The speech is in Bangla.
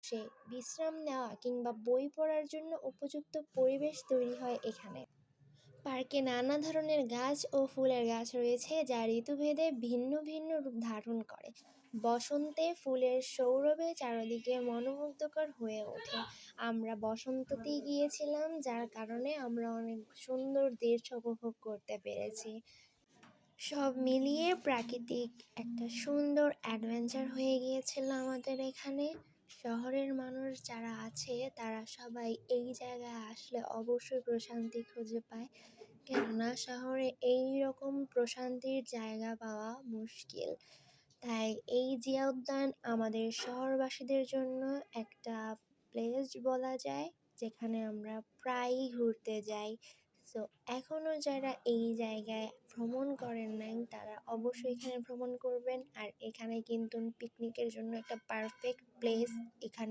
বসে বিশ্রাম নেওয়া কিংবা বই পড়ার জন্য উপযুক্ত পরিবেশ তৈরি হয় এখানে। পার্কে নানা ধরনের গাছ ও ফুলের গাছ রয়েছে যা ঋতুভেদে ভিন্ন ভিন্ন রূপ ধারণ করে। বসন্তে ফুলের সৌরভে চারদিকে মনোমুগ্ধকর হয়ে ওঠে। আমরা বসন্ততেই গিয়েছিলাম, যার কারণে আমরা অনেক সুন্দর দৃশ্য উপভোগ করতে পেরেছি। সব মিলিয়ে প্রাকৃতিক একটা সুন্দর অ্যাডভেঞ্চার হয়ে গিয়েছিল আমাদের এখানে। শহরের মানুষ যারা আছে তারা সবাই এই জায়গায় আসলে অবশ্যই প্রশান্তি খুঁজে পায়, কেননা শহরে এই রকম প্রশান্তির জায়গা পাওয়া মুশকিল। তাই এই জিয়া উদ্যান আমাদের শহরবাসীদের জন্য একটা প্লেস বলা যায়, যেখানে আমরা প্রায়ই ঘুরতে যাই। সো এখনও যারা এই জায়গায় ভ্রমণ করেন নাই তারা অবশ্যই এখানে ভ্রমণ করবেন। আর এখানে কিন্তু পিকনিকের জন্য একটা পারফেক্ট প্লেস। এখানে